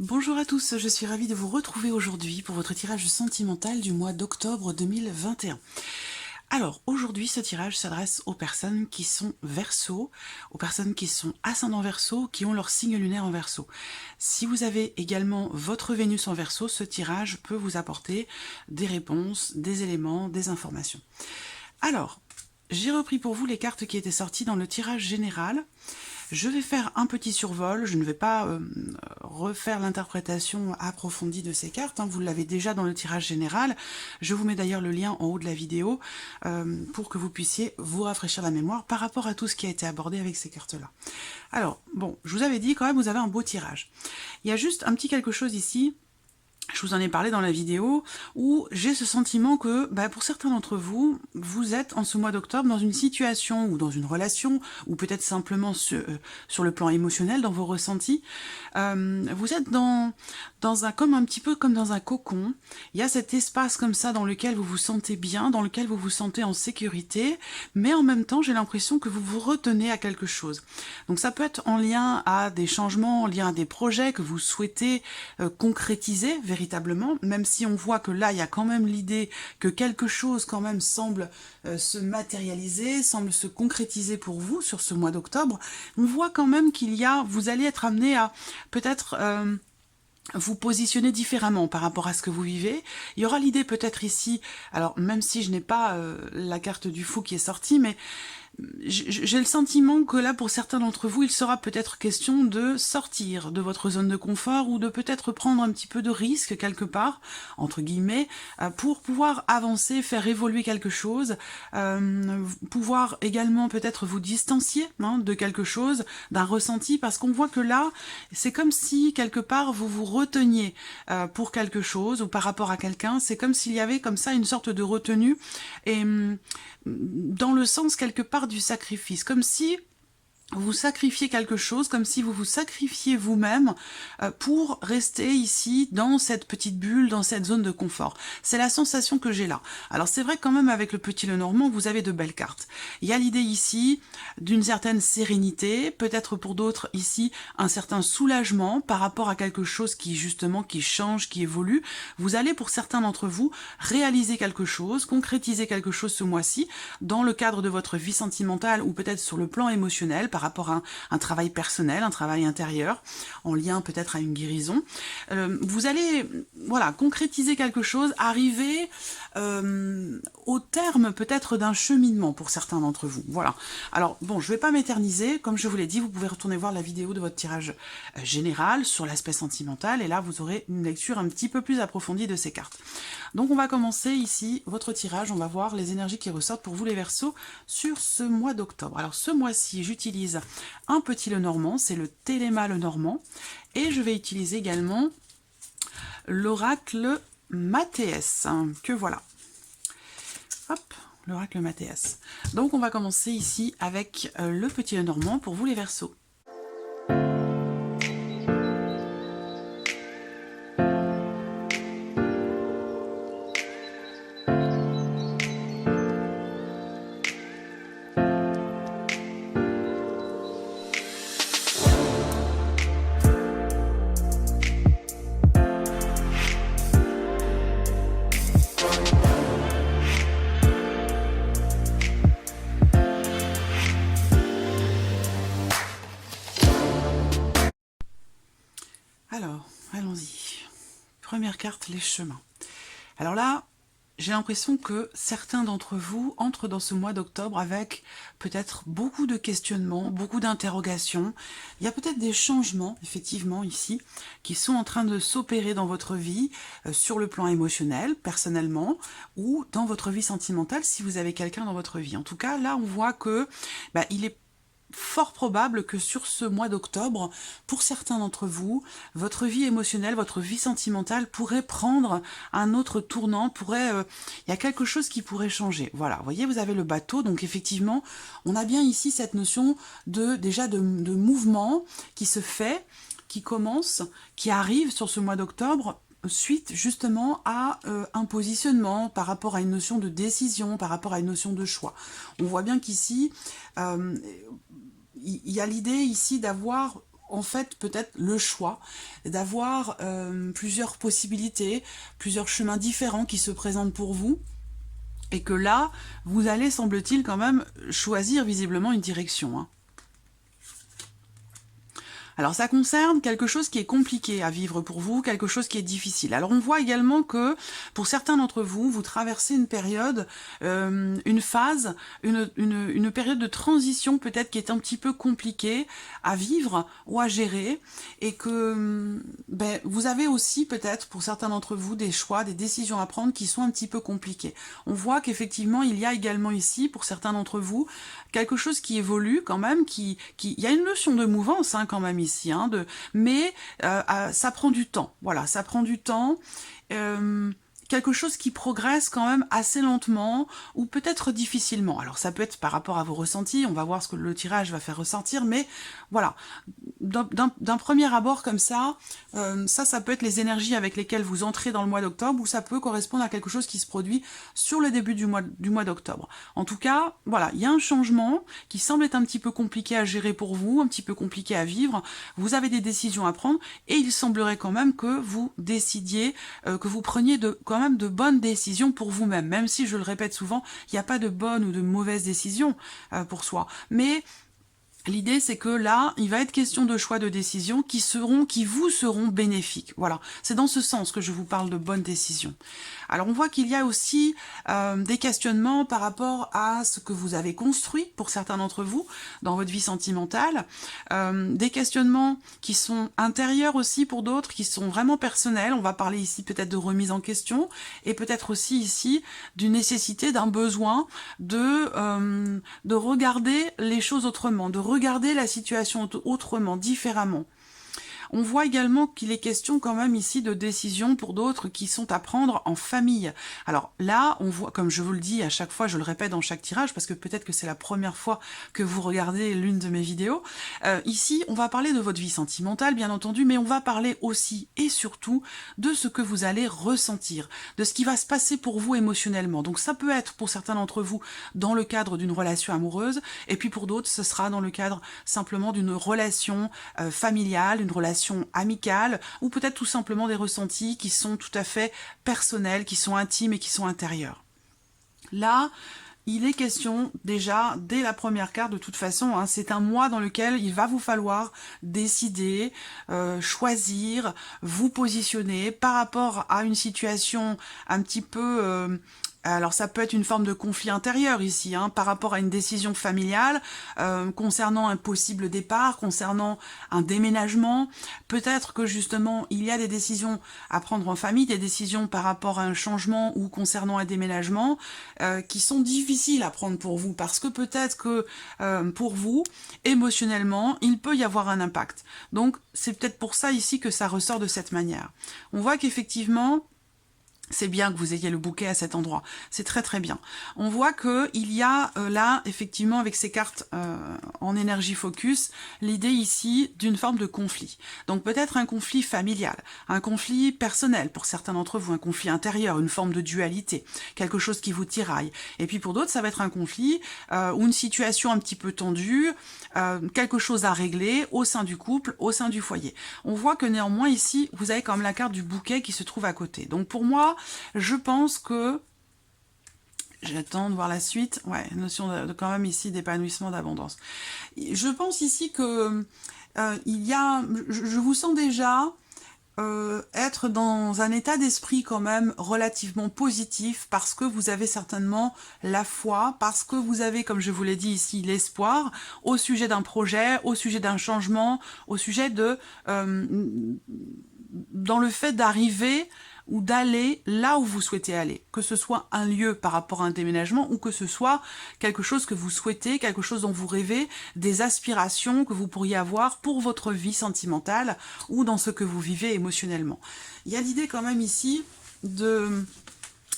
Bonjour à tous, je suis ravie de vous retrouver aujourd'hui pour votre tirage sentimental du mois d'octobre 2021. Alors, aujourd'hui, ce tirage s'adresse aux personnes qui sont Verseau, aux personnes qui sont ascendant Verseau, qui ont leur signe lunaire en Verseau. Si vous avez également votre Vénus en Verseau, ce tirage peut vous apporter des réponses, des éléments, des informations. Alors, j'ai repris pour vous les cartes qui étaient sorties dans le tirage général. Je vais faire un petit survol, je ne vais pas refaire l'interprétation approfondie de ces cartes, hein, vous l'avez déjà dans le tirage général. Je vous mets d'ailleurs le lien en haut de la vidéo pour que vous puissiez vous rafraîchir la mémoire par rapport à tout ce qui a été abordé avec ces cartes-là. Alors, bon, je vous avais dit quand même, vous avez un beau tirage. Il y a juste un petit quelque chose ici. Je vous en ai parlé dans la vidéo, où j'ai ce sentiment que, pour certains d'entre vous, vous êtes en ce mois d'octobre dans une situation ou dans une relation, ou peut-être simplement sur le plan émotionnel, dans vos ressentis. Vous êtes dans comme un petit peu comme dans un cocon. Il y a cet espace comme ça dans lequel vous vous sentez bien, dans lequel vous vous sentez en sécurité, mais en même temps, j'ai l'impression que vous vous retenez à quelque chose. Donc ça peut être en lien à des changements, en lien à des projets que vous souhaitez concrétiser véritablement, même si on voit que là, il y a quand même l'idée que quelque chose quand même semble se matérialiser, semble se concrétiser pour vous sur ce mois d'octobre. On voit quand même vous allez être amené à peut-être vous positionner différemment par rapport à ce que vous vivez. Il y aura l'idée peut-être ici, alors même si je n'ai pas la carte du fou qui est sortie, mais j'ai le sentiment que là, pour certains d'entre vous, il sera peut-être question de sortir de votre zone de confort ou de peut-être prendre un petit peu de risque quelque part, entre guillemets, pour pouvoir avancer, faire évoluer quelque chose, pouvoir également peut-être vous distancier de quelque chose, d'un ressenti, parce qu'on voit que là, c'est comme si quelque part vous vous reteniez pour quelque chose ou par rapport à quelqu'un, c'est comme s'il y avait comme ça une sorte de retenue, et dans le sens quelque part du sacrifice, comme si vous sacrifiez quelque chose, comme si vous vous sacrifiez vous-même pour rester ici dans cette petite bulle, dans cette zone de confort. C'est la sensation que j'ai là. Alors c'est vrai quand même avec le petit Lenormand, vous avez de belles cartes. Il y a l'idée ici d'une certaine sérénité, peut-être pour d'autres ici un certain soulagement par rapport à quelque chose qui justement qui change, qui évolue. Vous allez pour certains d'entre vous réaliser quelque chose, concrétiser quelque chose ce mois-ci dans le cadre de votre vie sentimentale ou peut-être sur le plan émotionnel, par rapport à un travail personnel, un travail intérieur, en lien peut-être à une guérison. Vous allez concrétiser quelque chose, arriver au terme peut-être d'un cheminement pour certains d'entre vous. Voilà. Alors bon, je ne vais pas m'éterniser, comme je vous l'ai dit, vous pouvez retourner voir la vidéo de votre tirage général sur l'aspect sentimental, et là vous aurez une lecture un petit peu plus approfondie de ces cartes. Donc on va commencer ici votre tirage, on va voir les énergies qui ressortent pour vous les Verseaux sur ce mois d'octobre. Alors ce mois-ci, j'utilise un petit Lenormand, c'est le Téléma Lenormand, et je vais utiliser également l'oracle Mathéès, que voilà. Hop, l'oracle Mathéès. Donc on va commencer ici avec le petit Lenormand pour vous les Verseaux. Alors, allons-y. Première carte, les chemins. Alors là, j'ai l'impression que certains d'entre vous entrent dans ce mois d'octobre avec peut-être beaucoup de questionnements, beaucoup d'interrogations. Il y a peut-être des changements, effectivement, ici, qui sont en train de s'opérer dans votre vie, sur le plan émotionnel, personnellement, ou dans votre vie sentimentale, si vous avez quelqu'un dans votre vie. En tout cas, là, on voit que il est fort probable que sur ce mois d'octobre, pour certains d'entre vous, votre vie émotionnelle, votre vie sentimentale pourrait prendre un autre tournant, il y a quelque chose qui pourrait changer. Voilà, vous voyez, vous avez le bateau, donc effectivement, on a bien ici cette notion de mouvement qui se fait, qui commence, qui arrive sur ce mois d'octobre, suite justement à un positionnement par rapport à une notion de décision, par rapport à une notion de choix. On voit bien qu'ici, il y a l'idée ici d'avoir en fait peut-être le choix d'avoir plusieurs possibilités, plusieurs chemins différents qui se présentent pour vous, et que là, vous allez, semble-t-il, quand même choisir visiblement une direction, hein. Alors ça concerne quelque chose qui est compliqué à vivre pour vous, quelque chose qui est difficile. Alors on voit également que pour certains d'entre vous, vous traversez une période, une phase, une période de transition peut-être qui est un petit peu compliquée à vivre ou à gérer, et que vous avez aussi peut-être pour certains d'entre vous des choix, des décisions à prendre qui sont un petit peu compliquées. On voit qu'effectivement il y a également ici pour certains d'entre vous quelque chose qui évolue quand même, il y a une notion de mouvance hein, quand même ici, hein, mais ça prend du temps, voilà, ça prend du temps, quelque chose qui progresse quand même assez lentement ou peut-être difficilement. Alors ça peut être par rapport à vos ressentis, on va voir ce que le tirage va faire ressentir, mais voilà, d'un premier abord comme ça, ça peut être les énergies avec lesquelles vous entrez dans le mois d'octobre, ou ça peut correspondre à quelque chose qui se produit sur le début du mois d'octobre. En tout cas, voilà, il y a un changement qui semble être un petit peu compliqué à gérer pour vous, un petit peu compliqué à vivre, vous avez des décisions à prendre, et il semblerait quand même que vous décidiez, que vous preniez quand même de bonnes décisions pour vous-même, même si, je le répète souvent, il n'y a pas de bonnes ou de mauvaises décisions pour soi, mais l'idée, c'est que là, il va être question de choix de décision qui vous seront bénéfiques. Voilà, c'est dans ce sens que je vous parle de bonnes décisions. Alors, on voit qu'il y a aussi des questionnements par rapport à ce que vous avez construit, pour certains d'entre vous, dans votre vie sentimentale. Des questionnements qui sont intérieurs aussi pour d'autres, qui sont vraiment personnels. On va parler ici peut-être de remise en question, et peut-être aussi ici d'une nécessité, d'un besoin de regarder les choses autrement, de regarder la situation autrement, différemment. On voit également qu'il est question quand même ici de décisions pour d'autres qui sont à prendre en famille. Alors là, on voit, comme je vous le dis à chaque fois, je le répète dans chaque tirage, parce que peut-être que c'est la première fois que vous regardez l'une de mes vidéos, ici, on va parler de votre vie sentimentale, bien entendu, mais on va parler aussi et surtout de ce que vous allez ressentir, de ce qui va se passer pour vous émotionnellement. Donc ça peut être pour certains d'entre vous dans le cadre d'une relation amoureuse, et puis pour d'autres, ce sera dans le cadre simplement d'une relation familiale, une relation amicale, ou peut-être tout simplement des ressentis qui sont tout à fait personnels, qui sont intimes et qui sont intérieurs. Là, il est question déjà, dès la première carte, de toute façon, hein, c'est un mois dans lequel il va vous falloir décider, choisir, vous positionner par rapport à une situation un petit peu... alors ça peut être une forme de conflit intérieur ici, hein, par rapport à une décision familiale, concernant un possible départ, concernant un déménagement. Peut-être que justement il y a des décisions à prendre en famille, des décisions par rapport à un changement ou concernant un déménagement qui sont difficiles à prendre pour vous, parce que peut-être que pour vous, émotionnellement, il peut y avoir un impact. Donc c'est peut-être pour ça ici que ça ressort de cette manière. On voit qu'effectivement, c'est bien que vous ayez le bouquet à cet endroit, c'est très très bien. On voit qu'il y a là, effectivement, avec ces cartes en énergie focus, l'idée ici d'une forme de conflit. Donc peut-être un conflit familial, un conflit personnel pour certains d'entre vous, un conflit intérieur, une forme de dualité, quelque chose qui vous tiraille. Et puis pour d'autres, ça va être un conflit ou une situation un petit peu tendue, quelque chose à régler au sein du couple, au sein du foyer. On voit que néanmoins ici, vous avez quand même la carte du bouquet qui se trouve à côté. Donc pour moi, je pense que... J'attends de voir la suite. Ouais, notion de quand même ici d'épanouissement, d'abondance. Je pense ici que il y a... Je vous sens déjà être dans un état d'esprit quand même relativement positif, parce que vous avez certainement la foi, parce que vous avez, comme je vous l'ai dit ici, l'espoir au sujet d'un projet, au sujet d'un changement, au sujet de... dans le fait d'arriver ou d'aller là où vous souhaitez aller, que ce soit un lieu par rapport à un déménagement, ou que ce soit quelque chose que vous souhaitez, quelque chose dont vous rêvez, des aspirations que vous pourriez avoir pour votre vie sentimentale ou dans ce que vous vivez émotionnellement. Il y a l'idée quand même ici de...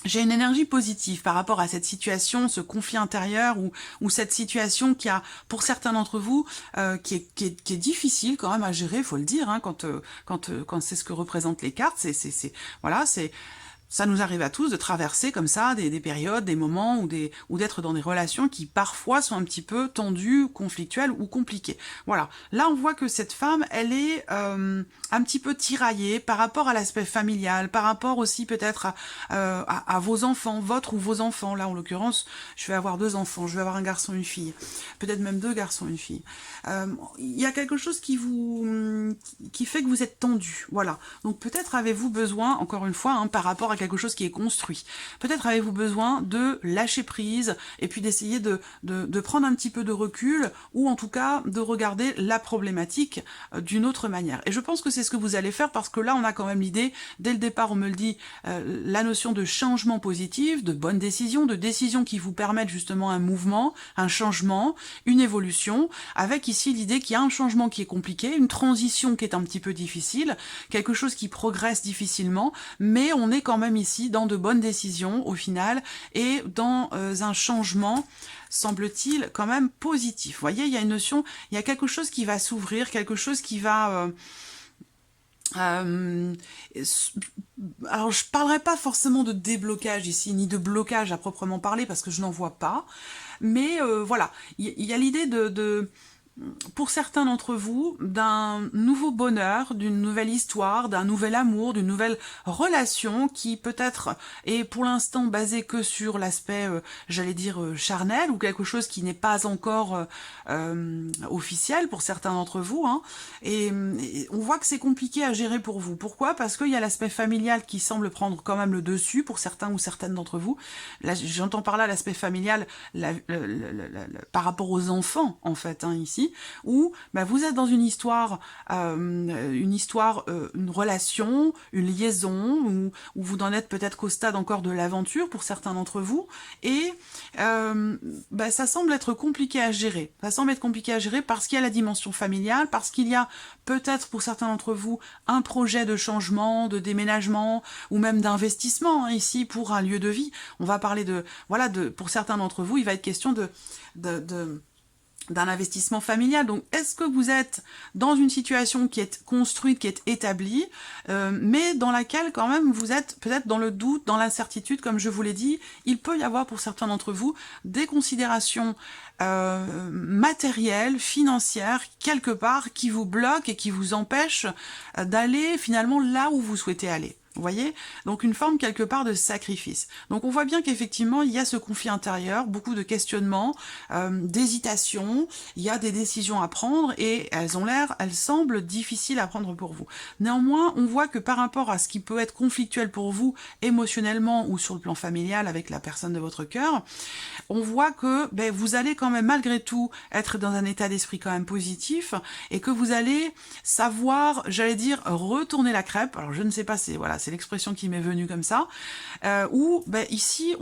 J'ai une énergie positive par rapport à cette situation, ce conflit intérieur ou cette situation qui a, pour certains d'entre vous, qui est difficile quand même à gérer, faut le dire, hein, quand c'est ce que représentent les cartes. Voilà, c'est Ça nous arrive à tous de traverser comme ça des périodes, des moments ou d'être dans des relations qui parfois sont un petit peu tendues, conflictuelles ou compliquées. Voilà. Là, on voit que cette femme, elle est un petit peu tiraillée par rapport à l'aspect familial, par rapport aussi peut-être à vos enfants, votre ou vos enfants. Là, en l'occurrence, je vais avoir 2 enfants, je vais avoir un garçon et une fille, peut-être même 2 garçons et une fille. Il y a quelque chose qui fait que vous êtes tendu. Voilà. Donc peut-être avez-vous besoin, encore une fois, hein, par rapport à quelque chose qui est construit. Peut-être avez-vous besoin de lâcher prise et puis d'essayer de prendre un petit peu de recul ou en tout cas de regarder la problématique d'une autre manière. Et je pense que c'est ce que vous allez faire parce que là, on a quand même l'idée, dès le départ, on me le dit, la notion de changement positif, de bonnes décisions, de décisions qui vous permettent justement un mouvement, un changement, une évolution, avec ici l'idée qu'il y a un changement qui est compliqué, une transition qui est un petit peu difficile, quelque chose qui progresse difficilement, mais on est quand même ici dans de bonnes décisions au final et dans un changement, semble-t-il, quand même positif. Vous voyez, il y a une notion, il y a quelque chose qui va s'ouvrir, quelque chose qui va... alors je parlerai pas forcément de déblocage ici, ni de blocage à proprement parler, parce que je n'en vois pas, mais voilà, il y a l'idée pour certains d'entre vous, d'un nouveau bonheur, d'une nouvelle histoire, d'un nouvel amour, d'une nouvelle relation qui peut-être est pour l'instant basée que sur l'aspect, j'allais dire, charnel, ou quelque chose qui n'est pas encore officiel pour certains d'entre vous. Hein. Et on voit que c'est compliqué à gérer pour vous. Pourquoi? Parce qu'il y a l'aspect familial qui semble prendre quand même le dessus pour certains ou certaines d'entre vous. Là, j'entends par là l'aspect familial par rapport aux enfants, en fait, hein, ici. Où bah, vous êtes dans une histoire, une relation, une liaison, où vous en êtes peut-être qu'au stade encore de l'aventure pour certains d'entre vous, et bah, ça semble être compliqué à gérer. Ça semble être compliqué à gérer parce qu'il y a la dimension familiale, parce qu'il y a peut-être pour certains d'entre vous un projet de changement, de déménagement, ou même d'investissement, hein, ici pour un lieu de vie. On va parler pour certains d'entre vous, il va être question d'un investissement familial. Donc, est-ce que vous êtes dans une situation qui est construite, qui est établie, mais dans laquelle quand même vous êtes peut-être dans le doute, dans l'incertitude, comme je vous l'ai dit, il peut y avoir pour certains d'entre vous des considérations matérielles, financières, quelque part, qui vous bloquent et qui vous empêchent d'aller finalement là où vous souhaitez aller. Vous voyez? Donc une forme quelque part de sacrifice. Donc on voit bien qu'effectivement il y a ce conflit intérieur, beaucoup de questionnements, d'hésitation, il y a des décisions à prendre et elles semblent difficiles à prendre pour vous. Néanmoins, on voit que par rapport à ce qui peut être conflictuel pour vous émotionnellement ou sur le plan familial avec la personne de votre cœur, on voit que vous allez quand même malgré tout être dans un état d'esprit quand même positif et que vous allez savoir, j'allais dire, retourner la crêpe. Alors je ne sais pas, c'est l'expression qui m'est venue comme ça, où ici,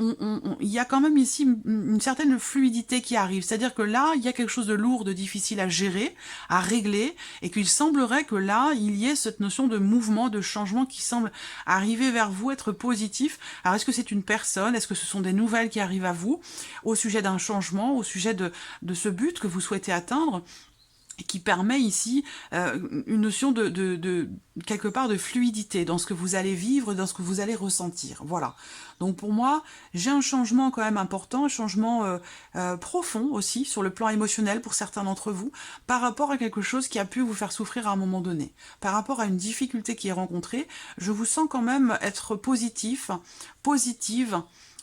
il y a quand même ici une certaine fluidité qui arrive, c'est-à-dire que là, il y a quelque chose de lourd, de difficile à gérer, à régler, et qu'il semblerait que là, il y ait cette notion de mouvement, de changement qui semble arriver vers vous, être positif. Alors, est-ce que c'est une personne? Est-ce que ce sont des nouvelles qui arrivent à vous, au sujet d'un changement, au sujet de ce but que vous souhaitez atteindre? Et qui permet ici une notion de quelque part de fluidité dans ce que vous allez vivre, dans ce que vous allez ressentir. Voilà. Donc pour moi, j'ai un changement quand même important, un changement profond aussi sur le plan émotionnel pour certains d'entre vous, par rapport à quelque chose qui a pu vous faire souffrir à un moment donné. Par rapport à une difficulté qui est rencontrée, je vous sens quand même être positive,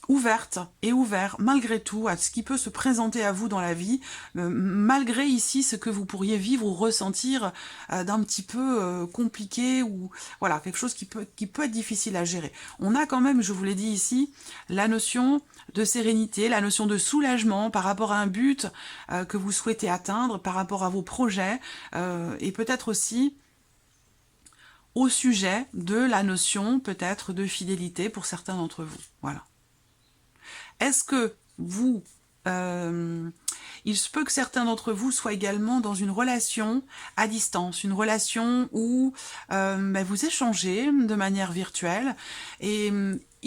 ouverte et ouvert malgré tout à ce qui peut se présenter à vous dans la vie, malgré ici ce que vous pourriez vivre ou ressentir d'un petit peu compliqué ou voilà, quelque chose qui peut être difficile à gérer. On a quand même, je vous l'ai dit ici, la notion de sérénité, la notion de soulagement par rapport à un but que vous souhaitez atteindre, par rapport à vos projets et peut-être aussi au sujet de la notion peut-être de fidélité pour certains d'entre vous. Voilà. Est-ce que vous, il se peut que certains d'entre vous soient également dans une relation à distance, une relation où vous échangez de manière virtuelle et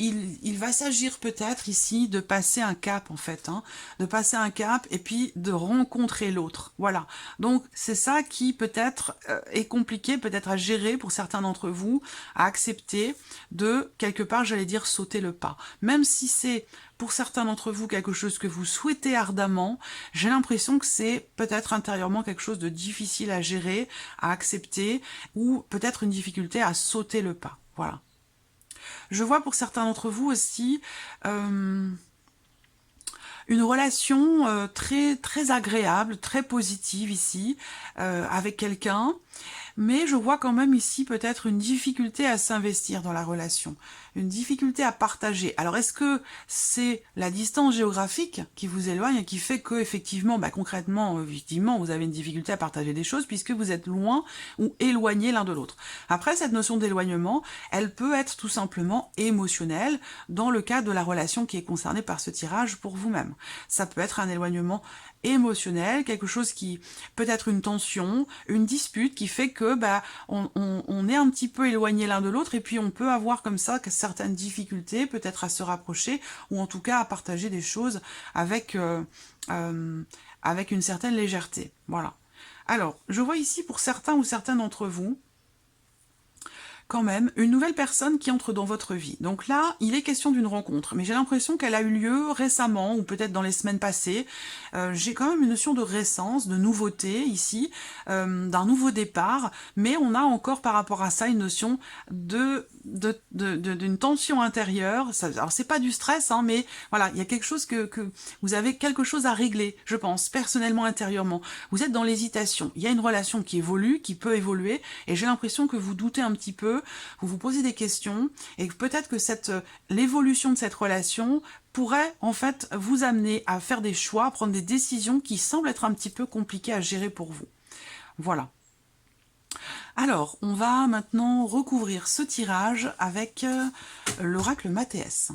il va s'agir peut-être ici de passer un cap en fait, de passer un cap et puis de rencontrer l'autre. Voilà, donc c'est ça qui peut-être est compliqué, peut-être à gérer pour certains d'entre vous, à accepter de, quelque part, j'allais dire, sauter le pas. Même si c'est pour certains d'entre vous quelque chose que vous souhaitez ardemment, j'ai l'impression que c'est peut-être intérieurement quelque chose de difficile à gérer, à accepter, ou peut-être une difficulté à sauter le pas. Voilà. Je vois pour certains d'entre vous aussi une relation très agréable, très positive ici, avec quelqu'un, mais je vois quand même ici peut-être une difficulté à s'investir dans la relation, une difficulté à partager. Alors est-ce que c'est la distance géographique qui vous éloigne et qui fait que effectivement, concrètement, effectivement, vous avez une difficulté à partager des choses puisque vous êtes loin ou éloigné l'un de l'autre. Après, cette notion d'éloignement, elle peut être tout simplement émotionnelle dans le cas de la relation qui est concernée par ce tirage pour vous-même. Ça peut être un éloignement émotionnel, quelque chose qui peut être une tension, une dispute qui fait que on est un petit peu éloigné l'un de l'autre et puis on peut avoir comme ça certaines difficultés peut-être à se rapprocher ou en tout cas à partager des choses avec une certaine légèreté. Voilà. Alors, je vois ici pour certains ou certaines d'entre vous quand même une nouvelle personne qui entre dans votre vie. Donc là, il est question d'une rencontre, mais j'ai l'impression qu'elle a eu lieu récemment, ou peut-être dans les semaines passées. J'ai quand même une notion de récence, de nouveauté ici, d'un nouveau départ, mais on a encore par rapport à ça une notion d'une tension intérieure. Alors c'est pas du stress, mais voilà, il y a quelque chose que vous avez quelque chose à régler, je pense, personnellement, intérieurement. Vous êtes dans l'hésitation. Il y a une relation qui évolue, qui peut évoluer, et j'ai l'impression que vous doutez un petit peu, vous vous posez des questions, et peut-être que l'évolution de cette relation pourrait en fait vous amener à faire des choix, à prendre des décisions qui semblent être un petit peu compliquées à gérer pour vous. Voilà. Alors, on va maintenant recouvrir ce tirage avec l'oracle Mathéès.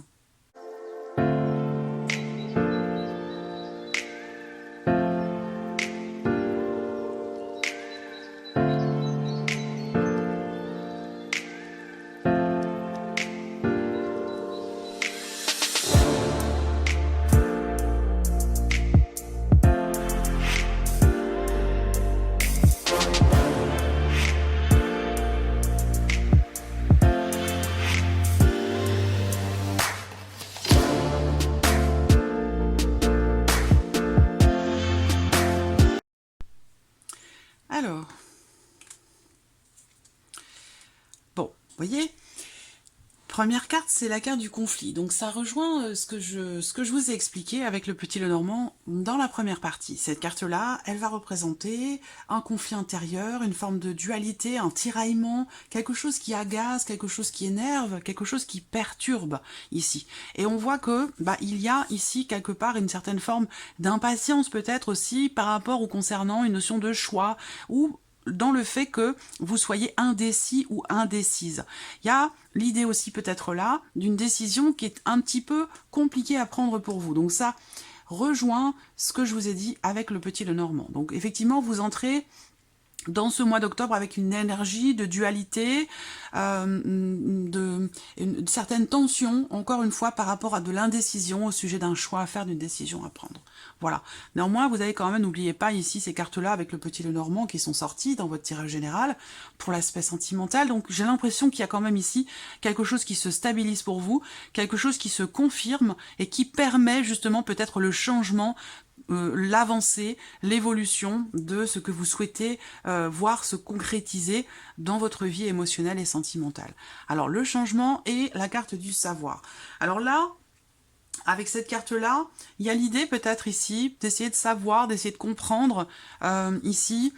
Alors, bon, vous voyez, première carte, c'est la carte du conflit. Donc ça rejoint ce que je vous ai expliqué avec le petit Lenormand dans la première partie. Cette carte-là, elle va représenter un conflit intérieur, une forme de dualité, un tiraillement, quelque chose qui agace, quelque chose qui énerve, quelque chose qui perturbe ici. Et on voit que il y a ici quelque part une certaine forme d'impatience peut-être aussi par rapport ou concernant une notion de choix ou dans le fait que vous soyez indécis ou indécise. Il y a l'idée aussi peut-être là d'une décision qui est un petit peu compliquée à prendre pour vous. Donc ça rejoint ce que je vous ai dit avec le petit Lenormand. Donc effectivement, vous entrez dans ce mois d'octobre avec une énergie de dualité, une certaine tension, encore une fois, par rapport à de l'indécision au sujet d'un choix à faire, d'une décision à prendre. Voilà. Néanmoins, vous avez quand même, n'oubliez pas ici ces cartes-là avec le petit Lenormand qui sont sorties dans votre tirage général pour l'aspect sentimental. Donc j'ai l'impression qu'il y a quand même ici quelque chose qui se stabilise pour vous, quelque chose qui se confirme et qui permet justement peut-être le changement, l'avancée, l'évolution de ce que vous souhaitez voir se concrétiser dans votre vie émotionnelle et sentimentale. Alors le changement et la carte du savoir. Alors là, avec cette carte-là, il y a l'idée peut-être ici d'essayer de savoir, d'essayer de comprendre ici,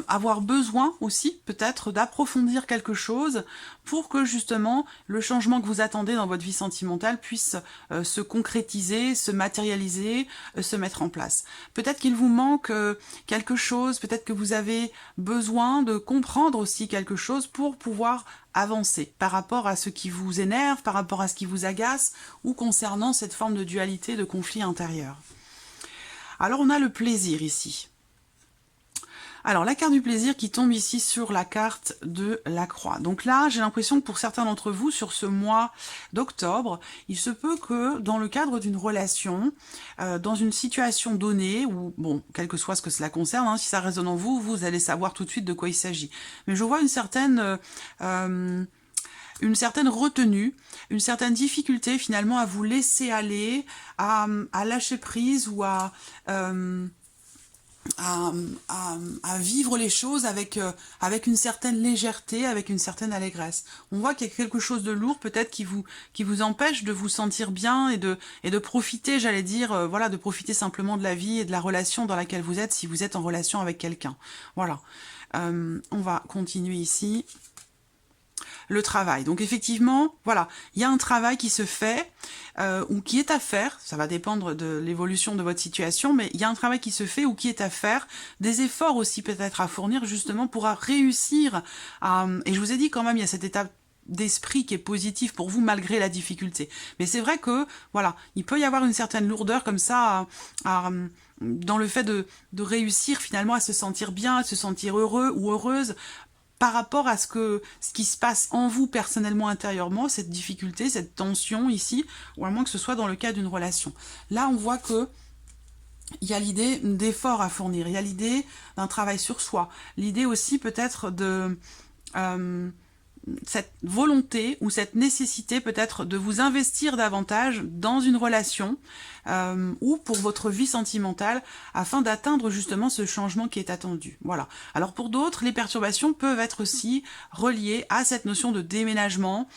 avoir besoin aussi peut-être d'approfondir quelque chose pour que justement le changement que vous attendez dans votre vie sentimentale puisse se concrétiser, se matérialiser, se mettre en place. Peut-être qu'il vous manque quelque chose, peut-être que vous avez besoin de comprendre aussi quelque chose pour pouvoir avancer par rapport à ce qui vous énerve, par rapport à ce qui vous agace ou concernant cette forme de dualité, de conflit intérieur. Alors on a le plaisir ici. Alors, la carte du plaisir qui tombe ici sur la carte de la croix. Donc là, j'ai l'impression que pour certains d'entre vous, sur ce mois d'octobre, il se peut que dans le cadre d'une relation, dans une situation donnée, ou bon, quel que soit ce que cela concerne, hein, si ça résonne en vous, vous allez savoir tout de suite de quoi il s'agit. Mais je vois une certaine retenue, une certaine difficulté finalement à vous laisser aller, à lâcher prise ou à vivre les choses avec une certaine légèreté, avec une certaine allégresse. On voit qu'il y a quelque chose de lourd peut-être qui vous empêche de vous sentir bien et de profiter, j'allais dire, voilà, de profiter simplement de la vie et de la relation dans laquelle vous êtes, si vous êtes en relation avec quelqu'un. Voilà. On va continuer ici. Le travail. Donc effectivement, voilà, il y a un travail qui se fait ou qui est à faire, ça va dépendre de l'évolution de votre situation, mais il y a un travail qui se fait ou qui est à faire, des efforts aussi peut-être à fournir justement pour réussir à... Et je vous ai dit quand même, il y a cette étape d'esprit qui est positif pour vous malgré la difficulté. Mais c'est vrai que, voilà, il peut y avoir une certaine lourdeur comme ça dans le fait de réussir finalement à se sentir bien, à se sentir heureux ou heureuse, par rapport à ce qui se passe en vous personnellement, intérieurement, cette difficulté, cette tension ici, ou à moins que ce soit dans le cas d'une relation. Là, on voit que il y a l'idée d'efforts à fournir, il y a l'idée d'un travail sur soi, l'idée aussi peut-être de... cette volonté ou cette nécessité peut-être de vous investir davantage dans une relation ou pour votre vie sentimentale afin d'atteindre justement ce changement qui est attendu. Voilà. Alors pour d'autres, les perturbations peuvent être aussi reliées à cette notion de déménagement,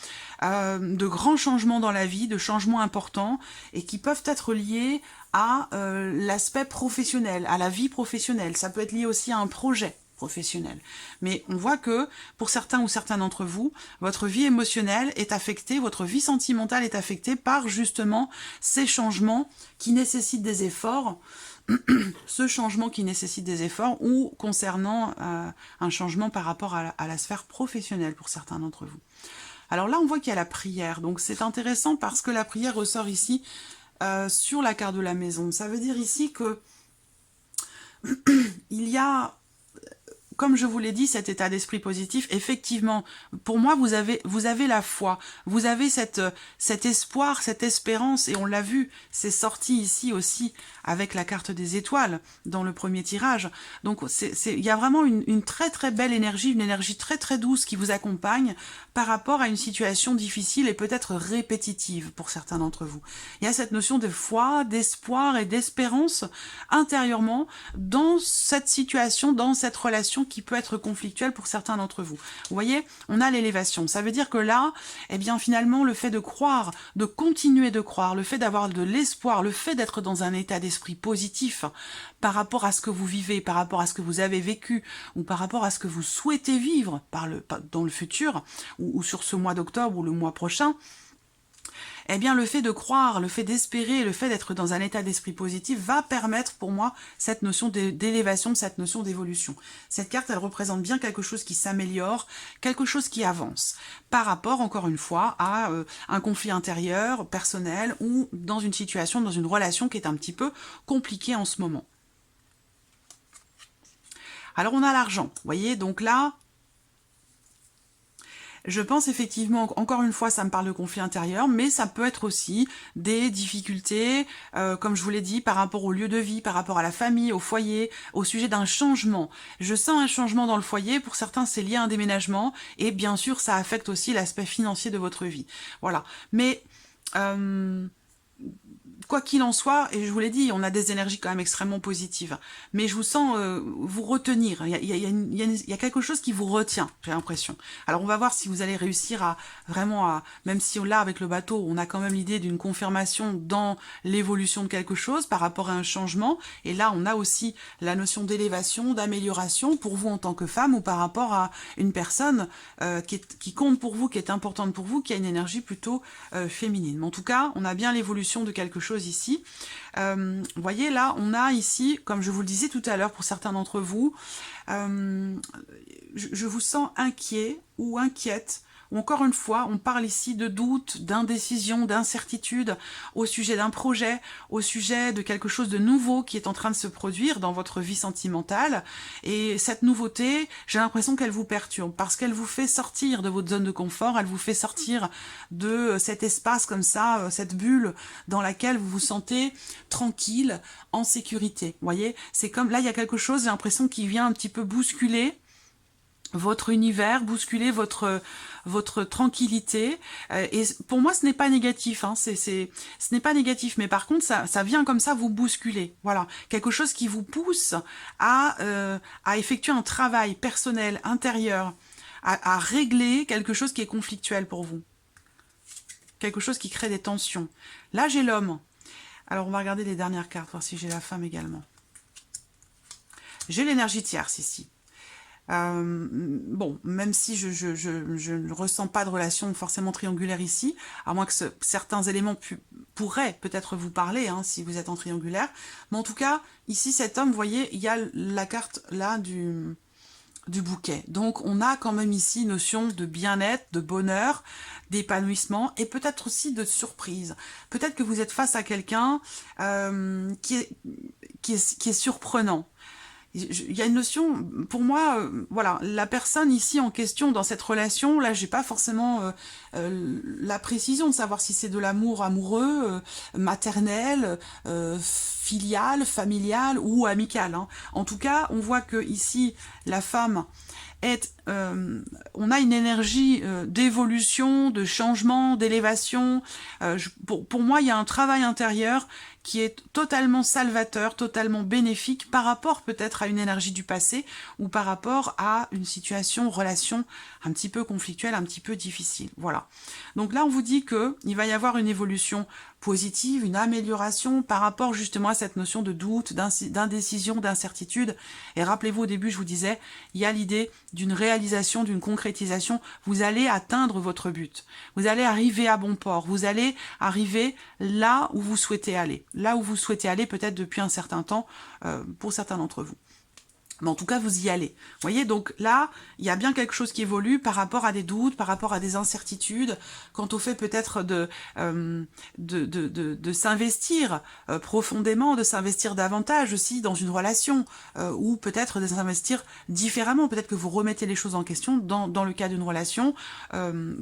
de grands changements dans la vie, de changements importants et qui peuvent être liés à l'aspect professionnel, à la vie professionnelle. Ça peut être lié aussi à un projet professionnel. Mais on voit que, pour certains ou certaines d'entre vous, votre vie émotionnelle est affectée, votre vie sentimentale est affectée par justement ces changements qui nécessitent des efforts, ce changement qui nécessite des efforts, ou concernant un changement par rapport à la sphère professionnelle pour certains d'entre vous. Alors là, on voit qu'il y a la prière, donc c'est intéressant parce que la prière ressort ici sur la carte de la maison. Ça veut dire ici que il y a... Comme je vous l'ai dit, cet état d'esprit positif, effectivement, pour moi, vous avez la foi, vous avez cet espoir, cette espérance, et on l'a vu, c'est sorti ici aussi avec la carte des étoiles dans le premier tirage. Donc, il y a vraiment une très très belle énergie, une énergie très très douce qui vous accompagne par rapport à une situation difficile et peut-être répétitive pour certains d'entre vous. Il y a cette notion de foi, d'espoir et d'espérance intérieurement dans cette situation, dans cette relation qui peut être conflictuelle pour certains d'entre vous. Vous voyez, on a l'élévation. Ça veut dire que là, eh bien finalement, le fait de croire, de continuer de croire, le fait d'avoir de l'espoir, le fait d'être dans un état d'esprit positif par rapport à ce que vous vivez, par rapport à ce que vous avez vécu, ou par rapport à ce que vous souhaitez vivre dans le futur, ou sur ce mois d'octobre ou le mois prochain, eh bien le fait de croire, le fait d'espérer, le fait d'être dans un état d'esprit positif va permettre pour moi cette notion d'élévation, cette notion d'évolution. Cette carte, elle représente bien quelque chose qui s'améliore, quelque chose qui avance, par rapport, encore une fois, à un conflit intérieur, personnel, ou dans une situation, dans une relation qui est un petit peu compliquée en ce moment. Alors on a l'argent, vous voyez, donc là... Je pense effectivement, encore une fois, ça me parle de conflit intérieur, mais ça peut être aussi des difficultés, comme je vous l'ai dit, par rapport au lieu de vie, par rapport à la famille, au foyer, au sujet d'un changement. Je sens un changement dans le foyer, pour certains c'est lié à un déménagement, et bien sûr ça affecte aussi l'aspect financier de votre vie. Voilà, mais... quoi qu'il en soit, et je vous l'ai dit, on a des énergies quand même extrêmement positives, mais je vous sens vous retenir, il y a quelque chose qui vous retient, j'ai l'impression. Alors on va voir si vous allez réussir à vraiment, même si là avec le bateau, on a quand même l'idée d'une confirmation dans l'évolution de quelque chose par rapport à un changement, et là on a aussi la notion d'élévation, d'amélioration pour vous en tant que femme, ou par rapport à une personne qui compte pour vous, qui est importante pour vous, qui a une énergie plutôt féminine. Mais en tout cas, on a bien l'évolution de quelque chose ici. Vous voyez, là, on a ici, comme je vous le disais tout à l'heure pour certains d'entre vous, je vous sens inquiet ou inquiète où encore une fois, on parle ici de doute, d'indécision, d'incertitude au sujet d'un projet, au sujet de quelque chose de nouveau qui est en train de se produire dans votre vie sentimentale. Et cette nouveauté, j'ai l'impression qu'elle vous perturbe parce qu'elle vous fait sortir de votre zone de confort, elle vous fait sortir de cet espace comme ça, cette bulle dans laquelle vous vous sentez tranquille, en sécurité. Vous voyez, c'est comme là, il y a quelque chose, j'ai l'impression, qui vient un petit peu bousculer votre univers, bousculer votre tranquillité. Et pour moi, ce n'est pas négatif. Hein, ce n'est pas négatif, mais par contre, ça vient comme ça vous bousculer. Voilà, quelque chose qui vous pousse à effectuer un travail personnel, intérieur, à régler quelque chose qui est conflictuel pour vous. Quelque chose qui crée des tensions. Là, j'ai l'homme. Alors, on va regarder les dernières cartes, voir si j'ai la femme également. J'ai l'énergie tierce ici. Bon, même si je ne ressens pas de relation forcément triangulaire ici, à moins que certains éléments pourraient peut-être vous parler, hein, si vous êtes en triangulaire. Mais en tout cas, ici, cet homme, vous voyez, il y a la carte là du bouquet. Donc, on a quand même ici une notion de bien-être, de bonheur, d'épanouissement et peut-être aussi de surprise. Peut-être que vous êtes face à quelqu'un qui est surprenant. Il y a une notion, pour moi, voilà, la personne ici en question dans cette relation, là, j'ai pas forcément la précision de savoir si c'est de l'amour amoureux, maternel, filial, familial ou amical. Hein. En tout cas, on voit que ici, la femme on a une énergie d'évolution, de changement, d'élévation. Pour moi, il y a un travail intérieur qui est totalement salvateur, totalement bénéfique par rapport peut-être à une énergie du passé ou par rapport à une situation, relation un petit peu conflictuelle, un petit peu difficile. Voilà. Donc là, on vous dit qu'il va y avoir une évolution positive, une amélioration par rapport justement à cette notion de doute, d'indécision, d'incertitude. Et rappelez-vous, au début, je vous disais, il y a l'idée d'une réalisation, d'une concrétisation. Vous allez atteindre votre but. Vous allez arriver à bon port. Vous allez arriver là où vous souhaitez aller. Là où vous souhaitez aller, peut-être depuis un certain temps, pour certains d'entre vous. Mais en tout cas, vous y allez. Vous voyez, donc là, il y a bien quelque chose qui évolue par rapport à des doutes, par rapport à des incertitudes, quant au fait peut-être de s'investir profondément, de s'investir davantage aussi dans une relation, ou peut-être de s'investir différemment. Peut-être que vous remettez les choses en question dans le cas d'une relation,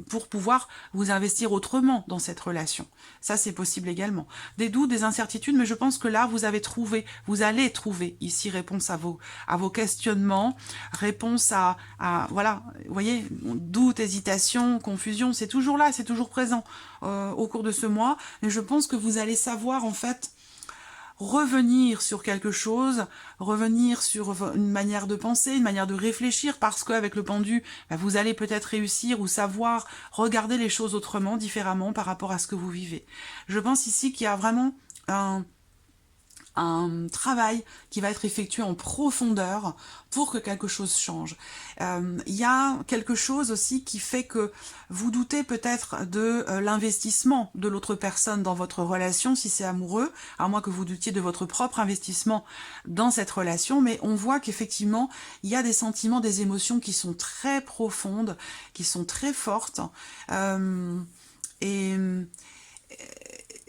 pour pouvoir vous investir autrement dans cette relation. Ça, c'est possible également. Des doutes, des incertitudes, mais je pense que là, vous allez trouver ici réponse à vos questionnements, réponse à voilà, vous voyez, doute, hésitation, confusion, c'est toujours là, c'est toujours présent au cours de ce mois, mais je pense que vous allez savoir en fait revenir sur quelque chose, revenir sur une manière de penser, une manière de réfléchir, parce qu'avec le pendu, vous allez peut-être réussir ou savoir regarder les choses autrement, différemment par rapport à ce que vous vivez. Je pense ici qu'il y a vraiment un travail qui va être effectué en profondeur pour que quelque chose change. Il y a quelque chose aussi qui fait que vous doutez peut-être de l'investissement de l'autre personne dans votre relation, si c'est amoureux, à moins que vous doutiez de votre propre investissement dans cette relation, mais on voit qu'effectivement, il y a des sentiments, des émotions qui sont très profondes, qui sont très fortes,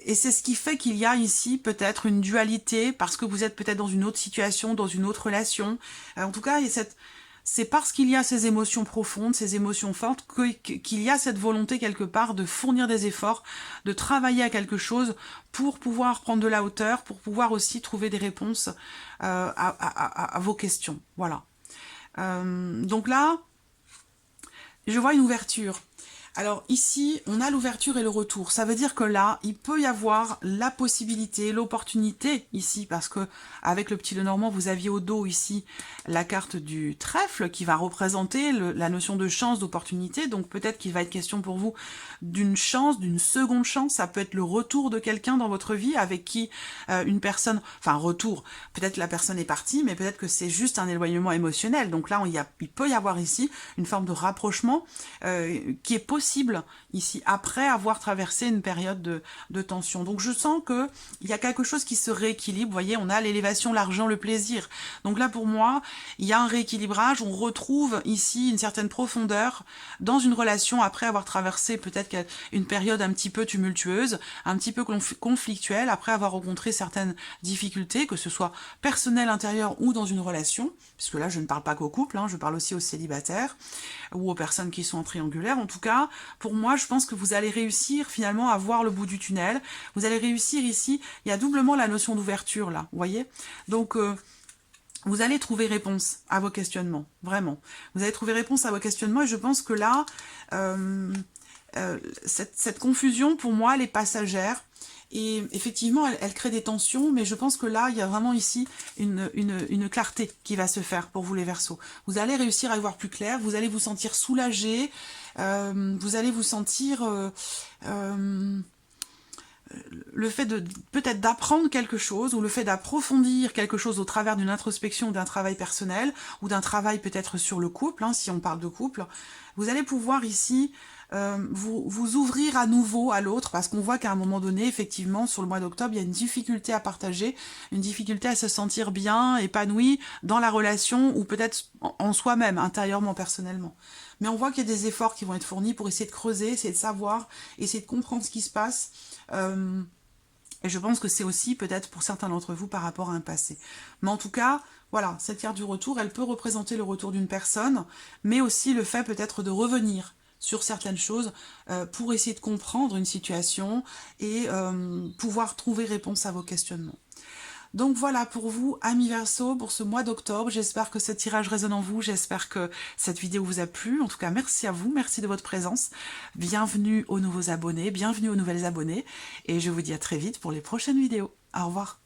et c'est ce qui fait qu'il y a ici peut-être une dualité, parce que vous êtes peut-être dans une autre situation, dans une autre relation. En tout cas, c'est parce qu'il y a ces émotions profondes, ces émotions fortes, qu'il y a cette volonté quelque part de fournir des efforts, de travailler à quelque chose pour pouvoir prendre de la hauteur, pour pouvoir aussi trouver des réponses à vos questions. Voilà. Donc là, je vois une ouverture. Alors ici, on a l'ouverture et le retour. Ça veut dire que là, il peut y avoir la possibilité, l'opportunité ici, parce que avec le petit Lenormand, vous aviez au dos ici la carte du trèfle qui va représenter la notion de chance, d'opportunité. Donc peut-être qu'il va être question pour vous d'une chance, d'une seconde chance. Ça peut être le retour de quelqu'un dans votre vie avec qui une personne, enfin retour, peut-être la personne est partie, mais peut-être que c'est juste un éloignement émotionnel. Donc là, il peut y avoir ici une forme de rapprochement qui est possible possible ici, après avoir traversé une période de tension. Donc je sens qu'il y a quelque chose qui se rééquilibre. Vous voyez, on a l'élévation, l'argent, le plaisir. Donc là, pour moi, il y a un rééquilibrage. On retrouve ici une certaine profondeur dans une relation après avoir traversé peut-être une période un petit peu tumultueuse, un petit peu conflictuelle, après avoir rencontré certaines difficultés, que ce soit personnelles, intérieures ou dans une relation, puisque là, je ne parle pas qu'aux couples, hein, je parle aussi aux célibataires ou aux personnes qui sont en triangulaire. En tout cas, pour moi, je pense que vous allez réussir finalement à voir le bout du tunnel. Vous allez réussir ici, il y a doublement la notion d'ouverture là, vous voyez. Donc, vous allez trouver réponse à vos questionnements, vraiment. Vous allez trouver réponse à vos questionnements et je pense que là, cette confusion, pour moi, elle est passagère. Et effectivement, elle crée des tensions, mais je pense que là, il y a vraiment ici une clarté qui va se faire pour vous les Verseaux. Vous allez réussir à y voir plus clair, vous allez vous sentir soulagé, vous allez vous sentir... le fait de peut-être d'apprendre quelque chose ou le fait d'approfondir quelque chose au travers d'une introspection ou d'un travail personnel ou d'un travail peut-être sur le couple, hein, si on parle de couple, vous allez pouvoir ici vous ouvrir à nouveau à l'autre parce qu'on voit qu'à un moment donné, effectivement, sur le mois d'octobre, il y a une difficulté à partager, une difficulté à se sentir bien, épanoui dans la relation ou peut-être en soi-même, intérieurement, personnellement. Mais on voit qu'il y a des efforts qui vont être fournis pour essayer de creuser, essayer de savoir, essayer de comprendre ce qui se passe. Et je pense que c'est aussi peut-être pour certains d'entre vous par rapport à un passé. Mais en tout cas, voilà, cette carte du retour, elle peut représenter le retour d'une personne, mais aussi le fait peut-être de revenir sur certaines choses pour essayer de comprendre une situation et pouvoir trouver réponse à vos questionnements. Donc voilà pour vous, amis Verseaux, pour ce mois d'octobre. J'espère que ce tirage résonne en vous, j'espère que cette vidéo vous a plu. En tout cas, merci à vous, merci de votre présence. Bienvenue aux nouveaux abonnés, bienvenue aux nouvelles abonnées. Et je vous dis à très vite pour les prochaines vidéos. Au revoir.